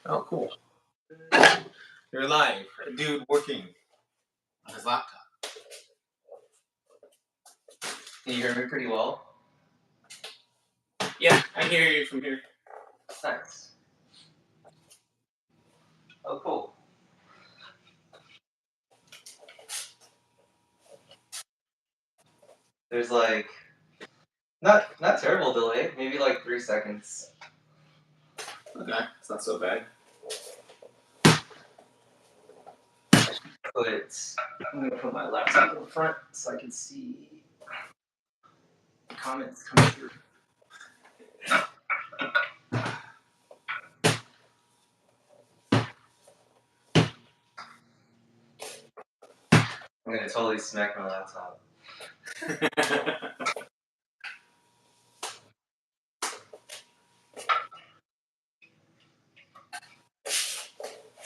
Oh, cool. You're live. A dude working on his laptop. Can you hear me pretty well? Yeah, I hear you from here. Nice. Oh, cool. There's like not terrible delay. Maybe like 3 seconds. Okay, it's not so bad. I'm gonna put my laptop in the front so I can see comments coming through. I'm gonna totally smack my laptop.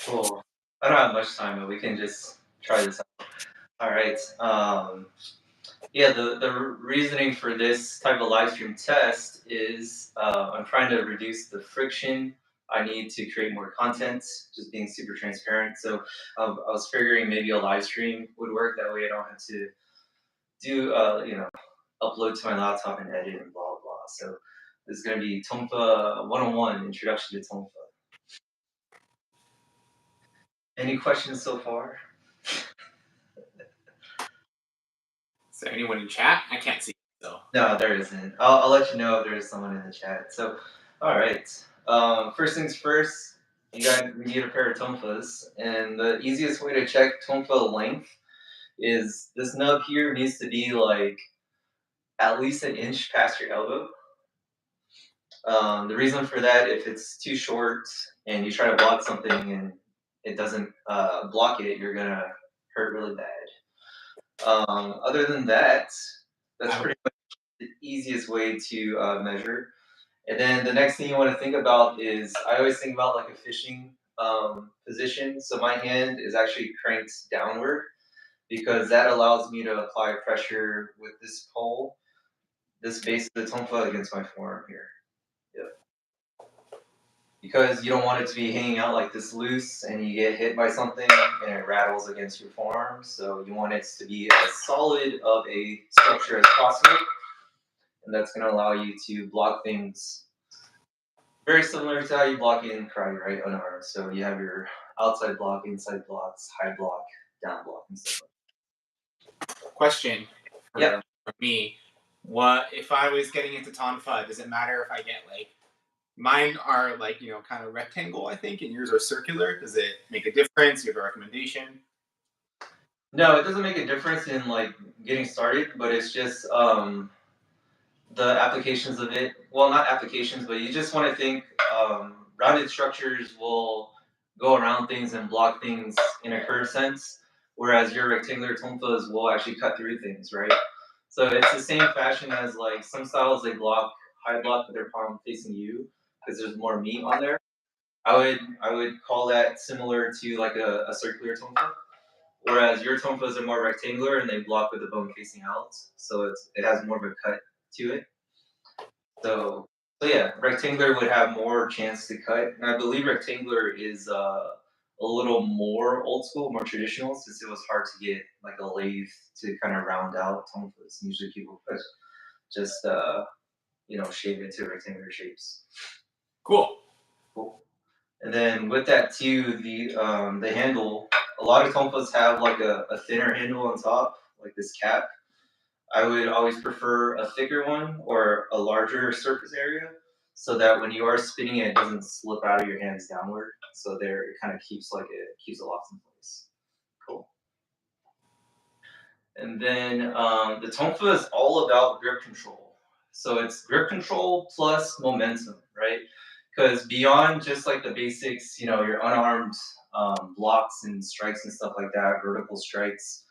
Cool. I don't have much time, but we can just try this out. All right. Yeah, the reasoning for this type of live stream test is I'm trying to reduce the friction I need to create more content, just being super transparent. So I was figuring maybe a live stream would work. That way I don't have to do, upload to my laptop and edit and blah, blah. So this is going to be Tonfa 101, Introduction to Tonfa. Any questions so far? Is there anyone in chat? I can't see though. No, there isn't. I'll let you know if there's someone in the chat. So, all right. First things first, you need a pair of tonfas, and the easiest way to check tonfa length is this nub here needs to be like at least an inch past your elbow. The reason for that, if it's too short and you try to block something and it doesn't block it, you're gonna hurt really bad. Other than that, that's pretty much the easiest way to measure. And then the next thing you want to think about is I always think about like a fishing position. So my hand is actually cranked downward because that allows me to apply pressure with this pole, this base of the tonfa against my forearm here. Yep. Because you don't want it to be hanging out like this loose and you get hit by something and it rattles against your forearm. So you want it to be as solid of a structure as possible. And that's going to allow you to block things very similar to how you block in karate, right? Unarmed. So you have your outside block, inside blocks, high block, down block, and stuff like that. Question for me. What if I was getting into Tonfa? Does it matter if I get like mine are like, kind of rectangle, I think, and yours are circular? Does it make a difference? You have a recommendation? No, it doesn't make a difference in like getting started, but it's just the applications of it. Well, not applications, but you just want to think rounded structures will go around things and block things in a curved sense, whereas your rectangular tonfas will actually cut through things, right? So it's the same fashion as like some styles they block high block with their palm facing you because there's more meat on there. I would call that similar to like a circular tonfa, whereas your tonfas are more rectangular and they block with the bone facing out, so it has more of a cut to it. So yeah, rectangular would have more chance to cut, and I believe rectangular is a little more old school, more traditional, since it was hard to get like a lathe to kind of round out tonfas. Usually people just shave into rectangular shapes. Cool. And then with that too, the handle. A lot of tonfas have like a thinner handle on top, like this cap. I would always prefer a thicker one or a larger surface area so that when you are spinning it, it doesn't slip out of your hands downward. So there, it kind of keeps it locked in place. Cool. And then the tonfa is all about grip control. So it's grip control plus momentum, right? Because beyond just like the basics, your unarmed blocks and strikes and stuff like that, vertical strikes,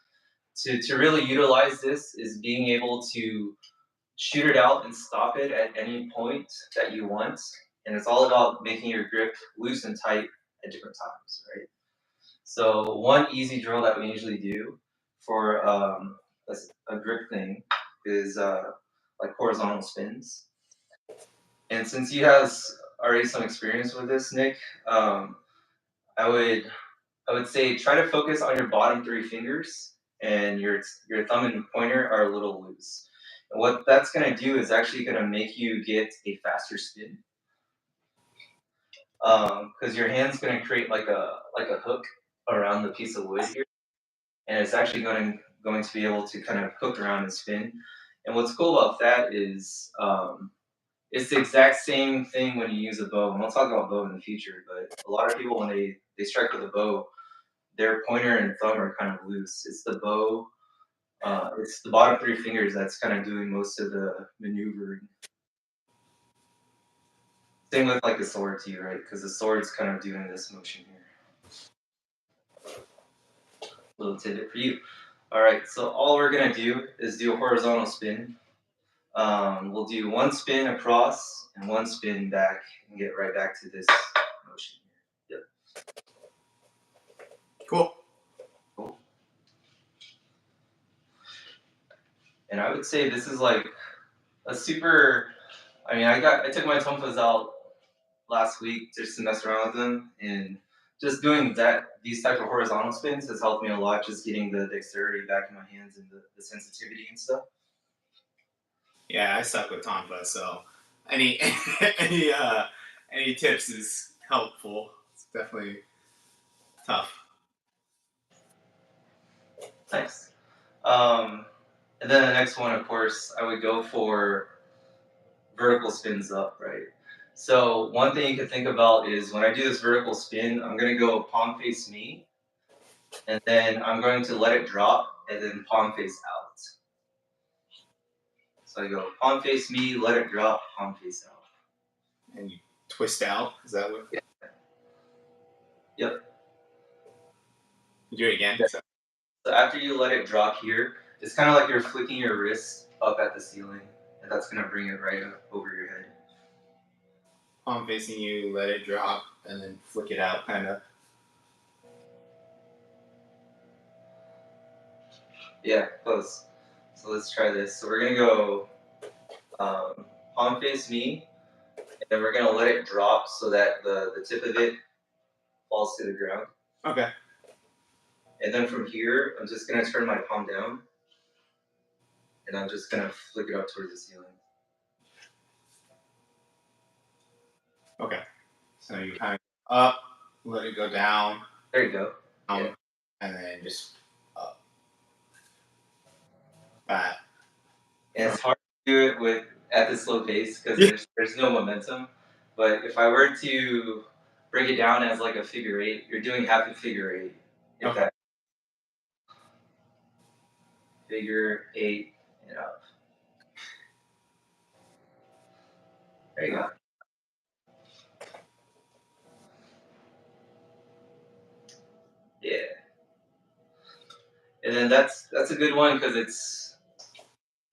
to really utilize this is being able to shoot it out and stop it at any point that you want. And it's all about making your grip loose and tight at different times, right? So one easy drill that we usually do for a grip thing is like horizontal spins. And since you have already some experience with this, Nick, I would I would say try to focus on your bottom three fingers, and your thumb and pointer are a little loose. And what that's gonna do is actually gonna make you get a faster spin. Because your hand's gonna create like a hook around the piece of wood here, and it's actually going to be able to kind of hook around and spin. And what's cool about that is it's the exact same thing when you use a bow. And we'll talk about bow in the future, but a lot of people when they strike with a bow, their pointer and thumb are kind of loose. It's the bow, it's the bottom three fingers that's kind of doing most of the maneuvering. Same with like the sword too, right? Because the sword's kind of doing this motion here. Little tidbit for you. All right, so all we're gonna do is do a horizontal spin. We'll do one spin across and one spin back and get right back to this motion here. Cool. Cool. And I would say this is like a super. I mean, I took my tonfas out last week just to mess around with them, and just doing these type of horizontal spins has helped me a lot. Just getting the dexterity back in my hands and the sensitivity and stuff. Yeah, I suck with Tonfa, so any any any tips is helpful. It's definitely tough. Nice. Um, and then the next one, of course, I would go for vertical spins up, right? So one thing you can think about is when I do this vertical spin, I'm going to go palm face me, and then I'm going to let it drop, and then palm face out. So I go palm face me, let it drop, palm face out. And you twist out. Is that what? Yeah. Yep. You do it again. Yeah. So after you let it drop here, it's kind of like you're flicking your wrist up at the ceiling, and that's going to bring it right up over your head. Palm facing you, let it drop, and then flick it out, kind of. Yeah, close. So let's try this. So we're gonna go palm face me, and then we're gonna let it drop so that the tip of it falls to the ground. Okay. And then from here, I'm just gonna turn my palm down, and I'm just gonna flick it up towards the ceiling. Okay. So you kind of up, let it go down. There you go. Yeah. And then just up. Back. And it's hard to do it with at this slow pace because there's no momentum. But if I were to break it down as like a figure eight, you're doing half a figure eight. If Okay. that figure eight and up. There you go. Yeah. And then that's a good one because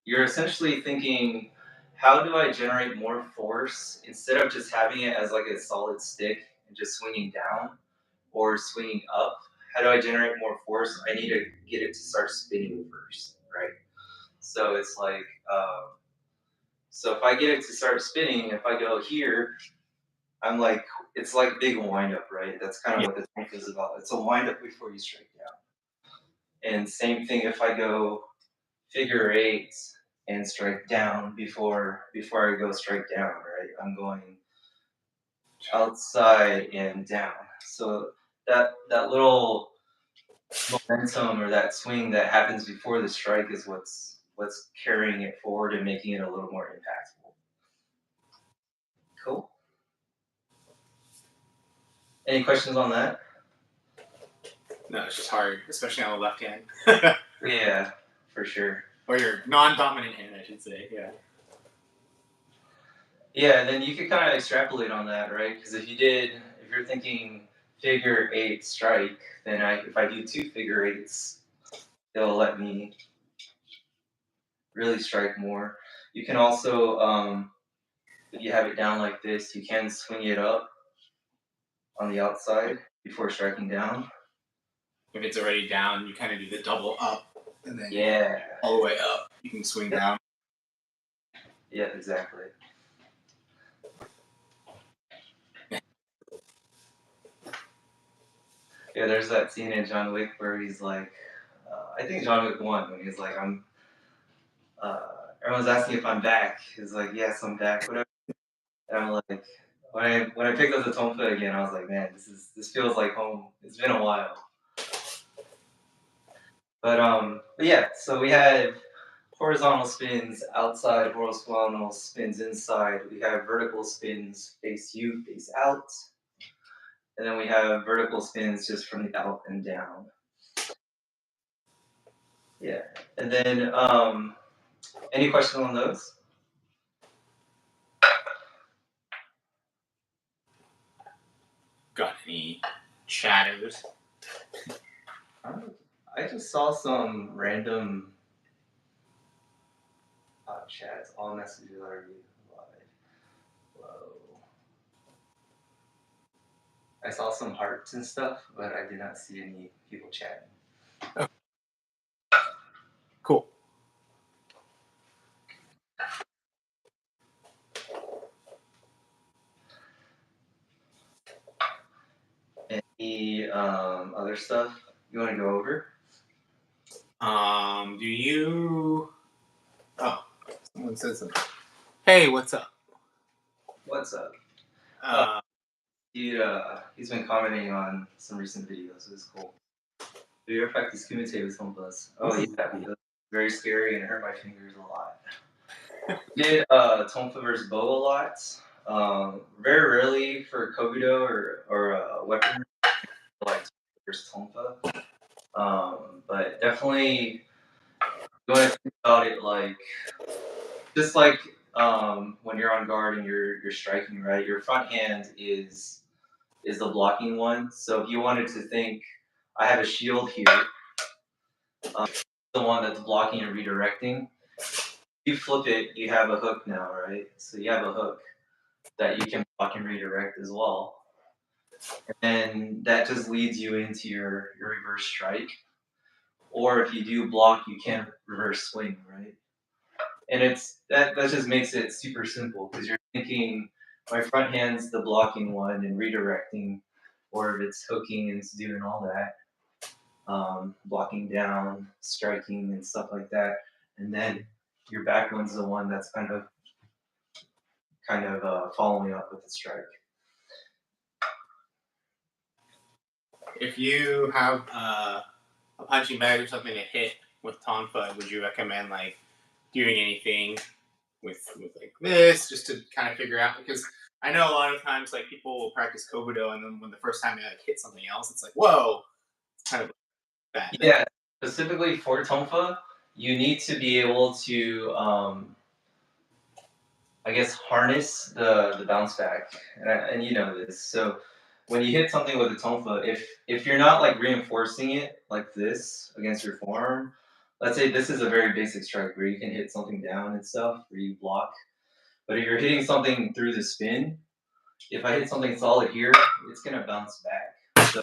you're essentially thinking, how do I generate more force instead of just having it as like a solid stick and just swinging down or swinging up? How do I generate more force? I need to get it to start spinning first, right? So it's like, so if I get it to start spinning, if I go here, I'm like, it's like big wind up, right? That's kind of what the tank is about. It's a wind up before you strike down. And same thing if I go figure eights and strike down before I go strike down, right? I'm going outside and down. So that little momentum or that swing that happens before the strike is what's carrying it forward and making it a little more impactful. Cool. Any questions on that? No, it's just hard, especially on the left hand. Yeah, for sure. Or your non-dominant hand, I should say. Yeah. Yeah, and then you could kind of extrapolate on that, right? Because if you're thinking figure eight strike, then if I do two figure eights, it'll let me really strike more. You can also, if you have it down like this, you can swing it up on the outside before striking down. If it's already down, you kind of do the double up, and then Yeah, all the way up. You can swing down. yeah, exactly. Yeah, there's that scene in John Wick where he's like, I think John Wick 1, when he's like, uh, everyone's asking if I'm back. He's like, yes, I'm back, whatever. And I'm like, when I picked up the Tonfa again, I was like, man, this feels like home. It's been a while. But yeah, so we had horizontal spins outside, horizontal spins inside. We have vertical spins face you, face out. And then we have vertical spins just from the out and down. Yeah. And then any questions on those? Got any chatters? I just saw some random chats. All messages are you live. Whoa. I saw some hearts and stuff, but I did not see any people chatting. Cool. Any other stuff you want to go over? Do you? Oh, someone said something. Hey, what's up? What's up? Uh, He's been commenting on some recent videos. It's cool. Do you ever practice kumite with Tonfas? Oh yeah, it was very scary and it hurt my fingers a lot. Did Tonfa versus Bo a lot. Very rarely for Kobudo or weapon like versus Tonfa. But definitely you want to think about it like just like when you're on guard and you're striking, right? Your front hand is the blocking one. So if you wanted to think, I have a shield here, the one that's blocking and redirecting. You flip it, you have a hook now, right? So you have a hook that you can block and redirect as well. And then that just leads you into your reverse strike. Or if you do block, you can reverse swing, right? And that just makes it super simple because you're thinking my front hand's the blocking one and redirecting, or if it's hooking and it's doing all that, blocking down, striking, and stuff like that. And then your back one's the one that's kind of following up with the strike. if you have a punching bag or something to hit with Tonfa, would you recommend like doing anything with like this just to kind of figure out? Because I know a lot of times like people will practice Kobudo, and then when the first time they like hit something else, it's like whoa, it's kind of bad. Yeah, specifically for Tonfa, you need to be able to, I guess, harness the bounce back, and you know this. So when you hit something with a Tonfa, if you're not like reinforcing it like this against your forearm, let's say this is a very basic strike where you can hit something down and stuff where you block. But if you're hitting something through the spin, if I hit something solid here, it's gonna bounce back. So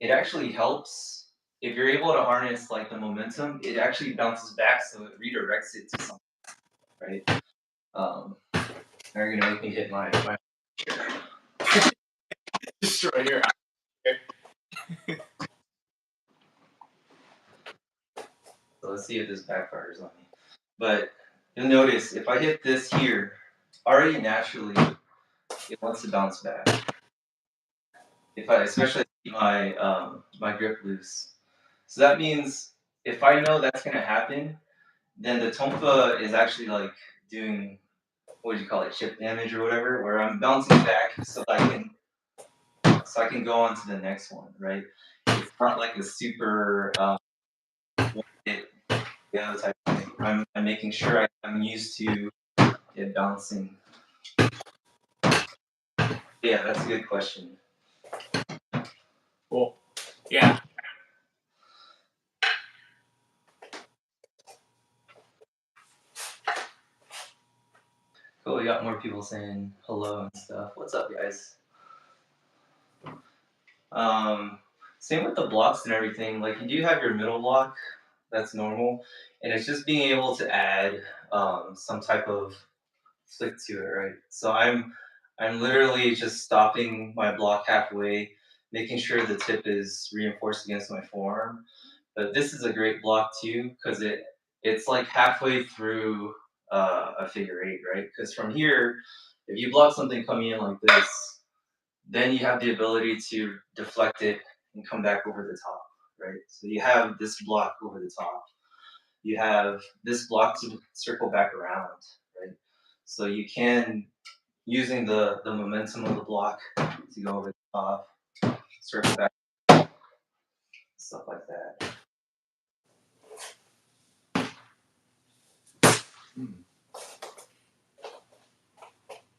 it actually helps if you're able to harness like the momentum. It actually bounces back, so it redirects it to something, right? Now you're gonna make me hit my Destroy your So let's see if this backfires on me. But you'll notice if I hit this here, already naturally it wants to bounce back. If I especially keep my grip loose. So that means if I know that's gonna happen, then the Tonfa is actually like doing, what do you call it, chip damage or whatever, where I'm bouncing back so I can go on to the next one, right? It's not like a super hit, type of thing. I'm making sure I'm used to it bouncing. Yeah, that's a good question. cool. Yeah. Cool, we got more people saying hello and stuff. What's up, guys? Same with the blocks and everything. Like you do have your middle block, that's normal, and it's just being able to add some type of flick to it, right? So I'm literally just stopping my block halfway, making sure the tip is reinforced against my forearm. But this is a great block too because it's like halfway through a figure eight, right? Because from here, if you block something coming in like this, then you have the ability to deflect it and come back over the top, right? So you have this block over the top. You have this block to circle back around, right? So you can, using the momentum of the block to go over the top, circle back, stuff like that.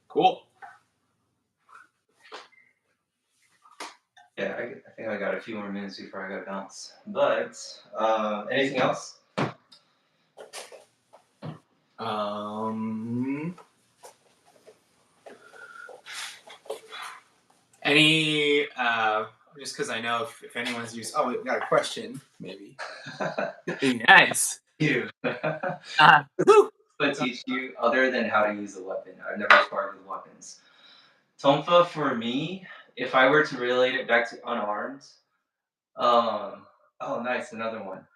Cool. Yeah, I think I got a few more minutes before I got to bounce. But anything else? Any just because I know if anyone's used. Oh, we got a question. Maybe. Nice. You. Woo! But teach you other than how to use a weapon. I've never sparred with weapons. Tonfa for me, if I were to relate it back to unarmed, oh nice, another one.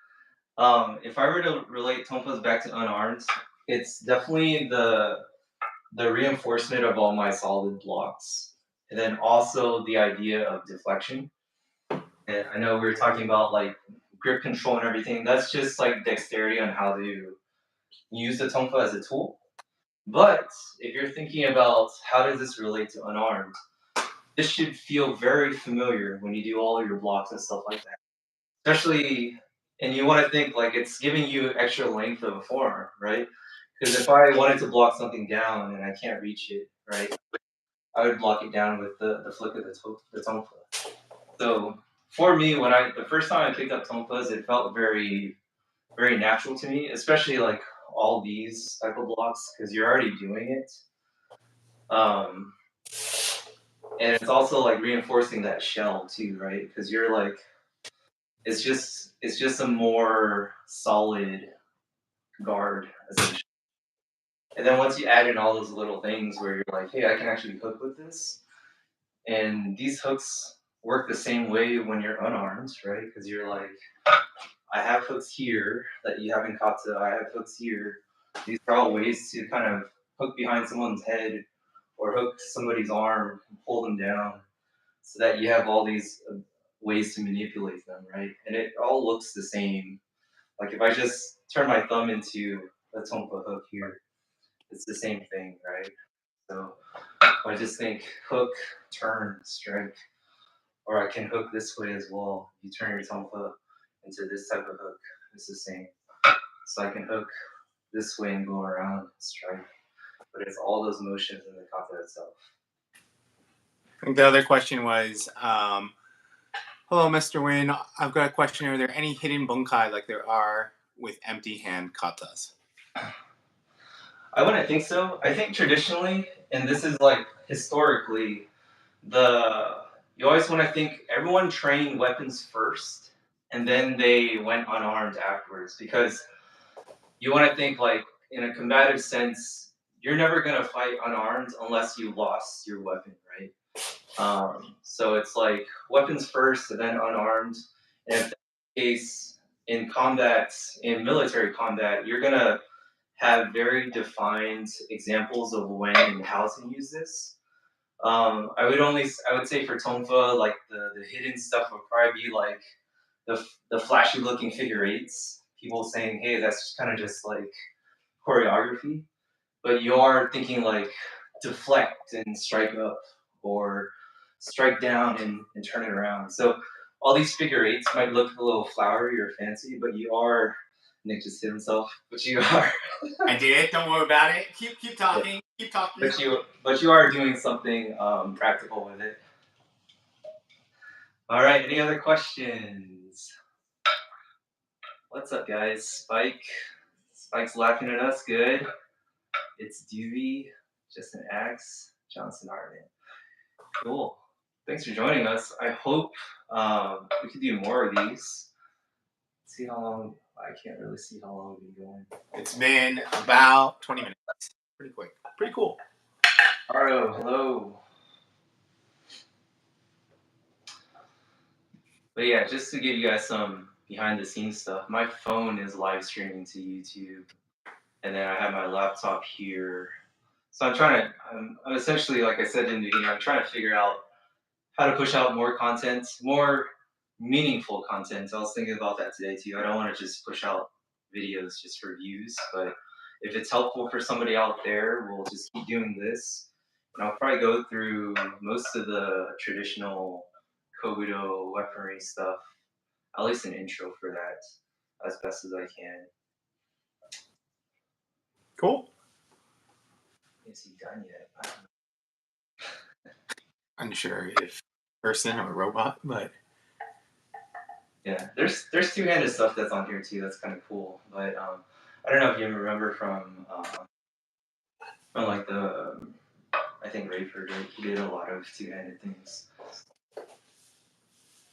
If I were to relate Tonfas back to unarmed, it's definitely the reinforcement of all my solid blocks, and then also the idea of deflection. And I know we were talking about like grip control and everything. That's just like dexterity on how to use the tonfa as a tool. But if you're thinking about how does this relate to unarmed, this should feel very familiar when you do all of your blocks and stuff like that. Especially, and you want to think like it's giving you extra length of a forearm, right? Because if I wanted to block something down and I can't reach it, right, I would block it down with the flick of the tonfa. So for me, when the first time I picked up tonfas, it felt very very natural to me, especially like all these type of blocks because you're already doing it. Um, and it's also like reinforcing that shell too, right? Because you're like, it's just a more solid guard as a. And then once you add in all those little things where you're like, hey, I can actually hook with this, and these hooks work the same way when you're unarmed, right? Because you're like, I have hooks here that you haven't caught to. I have hooks here. These are all ways to kind of hook behind someone's head or hook somebody's arm and pull them down so that you have all these ways to manipulate them, right? And it all looks the same. Like if I just turn my thumb into a tonfa hook here, it's the same thing, right? So I just think hook, turn, strike, or I can hook this way as well. You turn your tonfa into this type of hook. It's the same. So I can hook this way and go around, strike. But it's all those motions in the kata itself. I think the other question was, hello, Mr. Win. I've got a question. Are there any hidden bunkai like there are with empty hand katas? I wouldn't think so. I think traditionally, and this is like historically, you always want to think everyone trained weapons first, and then they went unarmed afterwards because you want to think like in a combative sense, you're never gonna fight unarmed unless you lost your weapon, right? So it's like weapons first and then unarmed. And if that's the case in combat, in military combat, you're gonna have very defined examples of when and how to use this. I would say for Tonfa, like the hidden stuff would probably be like the flashy looking figure eights. People saying, hey, that's kind of just like choreography, but you are thinking like deflect and strike up or strike down and turn it around. So all these figure eights might look a little flowery or fancy, but you are. Nick just hit himself, but you are. I did. Don't worry about it. Keep talking. Yeah. Keep talking. But you are doing something practical with it. All right. Any other questions? What's up, guys? Spike's laughing at us. Good. It's Dewey, Justin Axe, Johnson Arden. Cool. Thanks for joining us. I hope we could do more of these. See how long. I can't really see how long we've been going. It's been about 20 minutes. Pretty quick. Pretty cool. Ardo, hello. But yeah, just to give you guys some behind the scenes stuff, my phone is live streaming to YouTube, and then I have my laptop here. So I'm essentially, like I said in the beginning, I'm trying to figure out how to push out more content, more meaningful content. I was thinking about that today too. I don't want to just push out videos just for views, but if it's helpful for somebody out there, we'll just keep doing this. And I'll probably go through most of the traditional Kobudo weaponry stuff, at least an intro for that, as best as I can. Cool. Is he done yet? I don't know. Unsure if person or robot, but Yeah, there's two-handed stuff that's on here too. That's kind of cool. But I don't know if you remember from like the I think Rayford, right? He did a lot of two-handed things.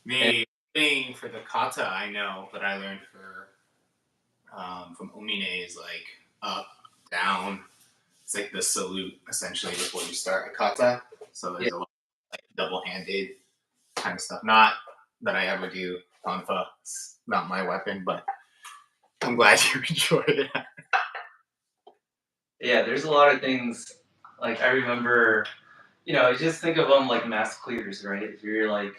And the thing for the kata I know that I learned from Omine is like up, down. It's like the salute essentially before you start a kata. So yeah, there's a lot of like double-handed kind of stuff. Not that I ever do tonfa. It's not my weapon, but I'm glad you enjoyed it. yeah, there's a lot of things. Like I remember, you just think of them like mass clears, right? If you're like,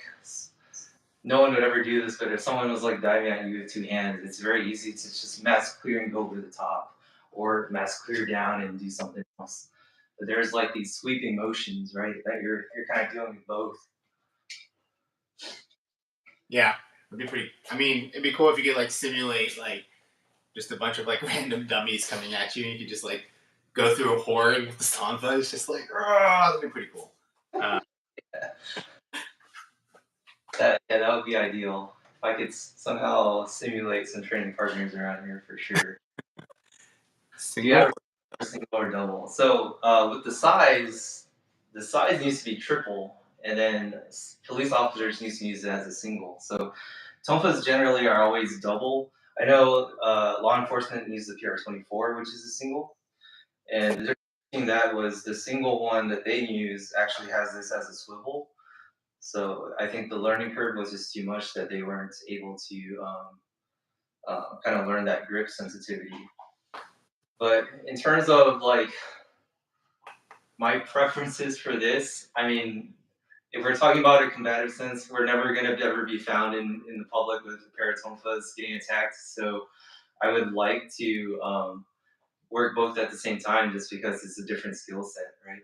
no one would ever do this, but if someone was like diving at you with two hands, it's very easy to just mass clear and go over the top, or mass clear down and do something else. But there's like these sweeping motions, right? That you're kind of doing both. Yeah, it'd be pretty. I mean, it'd be cool if you could like simulate like just a bunch of like random dummies coming at you, and you could just like go through a horde with the tonfa. It's just like, oh, that'd be pretty cool. That would be ideal. If I could somehow simulate some training partners around here for sure. Do you Single. have a single or double? So with the size needs to be triple, and then police officers needs to use it as a single. So tonfas generally are always double. I know law enforcement uses the PR-24, which is a single, and the difference between that was the single one that they use actually has this as a swivel. So I think the learning curve was just too much that they weren't able to kind of learn that grip sensitivity. But in terms of like my preferences for this, I mean, if we're talking about a combative sense, we're never going to ever be found in the public with paratonfas getting attacked. So I would like to work both at the same time just because it's a different skill set, right?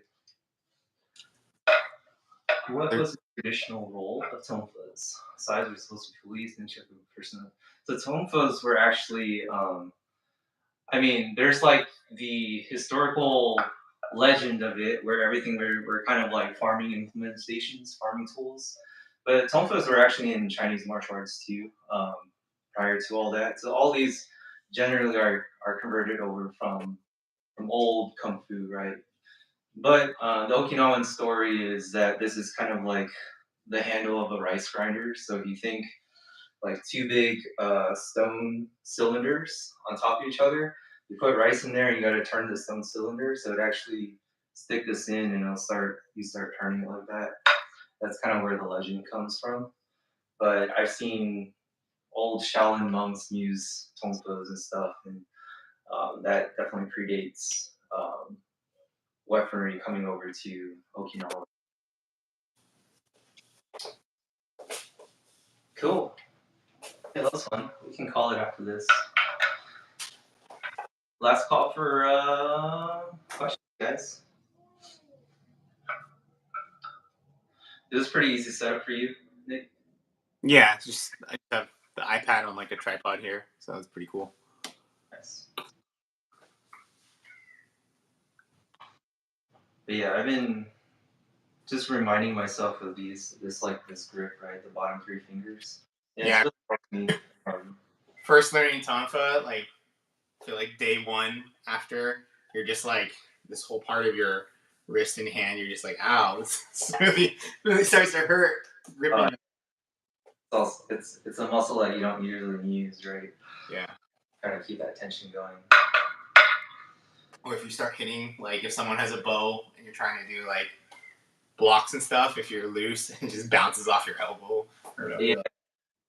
What was the traditional role of tonfas? Sides were supposed to be police and check with personnel. So tonfas were actually, I mean, there's like the historical legend of it where everything were kind of like farming implementations, farming tools. But tonfas were actually in Chinese martial arts too, prior to all that. So all these generally are converted over from old kung fu, right? But the Okinawan story is that this is kind of like the handle of a rice grinder. So if you think like two big stone cylinders on top of each other, you put rice in there, and you got to turn the stone cylinder so it actually stick this in, and you start turning it like that. That's kind of where the legend comes from. But I've seen old Shaolin monks use tonfas and stuff, and that definitely predates weaponry coming over to Okinawa. Cool. Yeah, that was fun. We can call it after this. Last call for questions, guys. It was pretty easy setup for you, Nick. Yeah, I just have the iPad on like a tripod here, so it's pretty cool. Nice. But yeah, I've been just reminding myself of this grip, right? The bottom three fingers. And Yeah, it's really helped me. first learning tonfa, like I feel like day one after, you're just like this whole part of your wrist and hand, you're just like, ow, this really starts to hurt. Gripping. It's a muscle that you don't usually use, right? Yeah. Trying to keep that tension going. Or if you start hitting, like if someone has a bow and you're trying to do like blocks and stuff, if you're loose, it just bounces off your elbow. Or Yeah,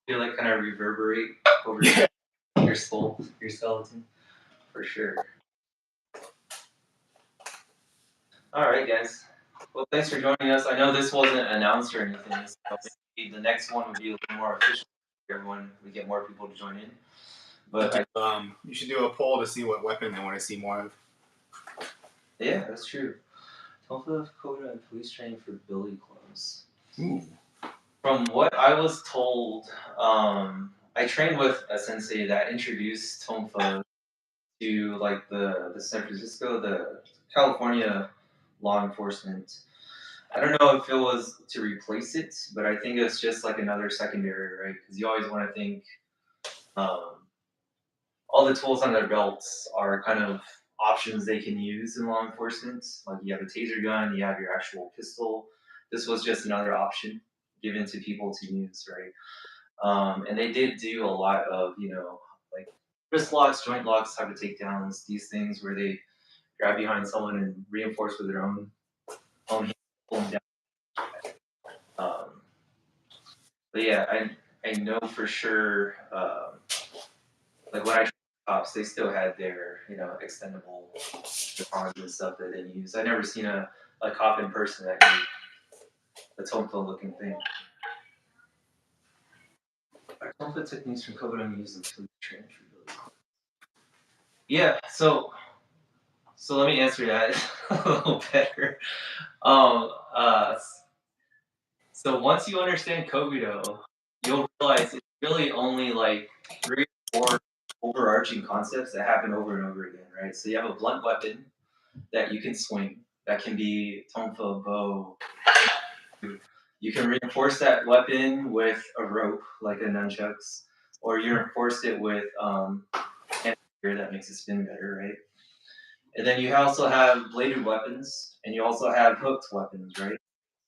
You like kind of reverberate over your skull, your skeleton, for sure. All right, guys. Well, thanks for joining us. I know this wasn't announced or anything, so maybe the next one would be a little more official. Everyone, we get more people to join in. But you should do a poll to see what weapon they want to see more of. Yeah, that's true. Tonfa, Kobudo, and police training for billy clubs. Ooh. From what I was told, I trained with a sensei that introduced Tonfa to like the San Francisco, the California law enforcement. I don't know if it was to replace it, but I think it's just like another secondary, right? Because you always want to think um, all the tools on their belts are kind of options they can use in law enforcement. Like you have a taser gun, you have your actual pistol. This was just another option given to people to use, right? And they did do a lot of, like wrist locks, joint locks, type of takedowns, these things where they grab behind someone and reinforce with their own hand, pull them down. But yeah, I know for sure, like when I trained cops, they still had their, extendable batons and stuff that they use. I never seen a cop in person that used the Tonfa looking thing. Tonfa techniques from Kobudo used in police training for really. Yeah, so let me answer that a little better. Um, uh, so once you understand Kobudo, you'll realize it's really only like 3 or 4 overarching concepts that happen over and over again, right? So you have a blunt weapon that you can swing. That can be tonfa, bow. You can reinforce that weapon with a rope, like a nunchucks, or you reinforce it with that makes it spin better, right? And then you also have bladed weapons, and you also have hooked weapons, right?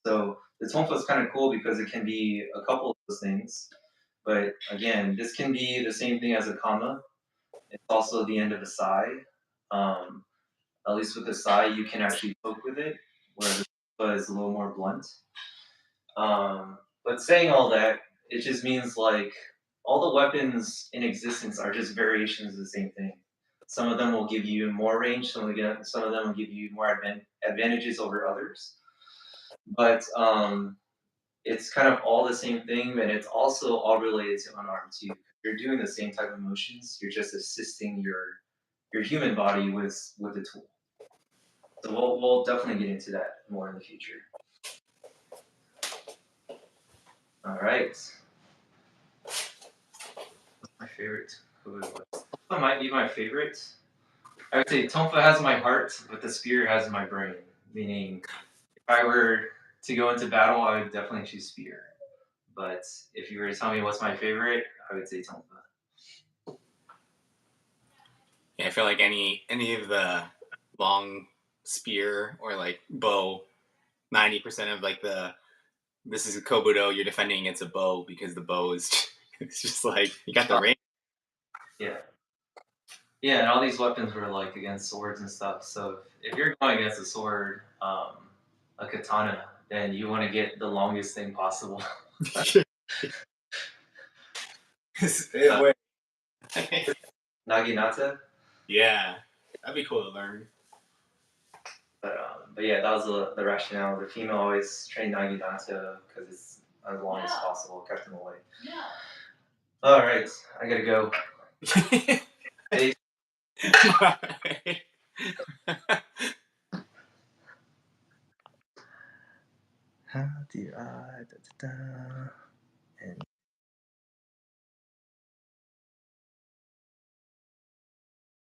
So the tonfa is kind of cool because it can be a couple of those things. But again, this can be the same thing as a kama. It's also the end of a sai. Um, at least with the sai, you can actually poke with it, where the tonfa is a little more blunt. But saying all that, it just means like all the weapons in existence are just variations of the same thing. Some of them will give you more range, some of them will give you more advantages over others. But it's kind of all the same thing, and it's also all related to unarmed too. You're doing the same type of motions. You're just assisting your human body with the tool. So we'll definitely get into that more in the future. All right. My favorite food was Tonfa might be my favorite. I would say Tonfa has my heart, but the spear has my brain. Meaning, if I were to go into battle, I would definitely choose spear. But if you were to tell me what's my favorite, I would say Tonfa. Yeah, I feel like any of the long spear or like bow, 90% of like this is a Kobudo, you're defending against a bow because the bow is it's just like you got the range. Yeah. Yeah, and all these weapons were like against swords and stuff. So if you're going against a sword, a katana, then you want to get the longest thing possible. Wait. Naginata? Yeah, that'd be cool to learn. But yeah, that was the rationale. The female always trained Naginata because it's as long as possible, kept them away. Yeah. All right, I gotta go. Hey. How do I? And